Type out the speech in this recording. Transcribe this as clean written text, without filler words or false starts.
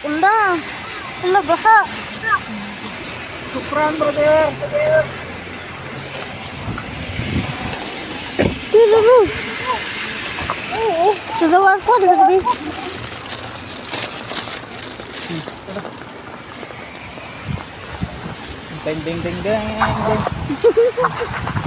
Ula. Ula, baha. Sukran, brother. Dulu. Sadawan ko, di sabi. Ding, ding, ding, ding, ding.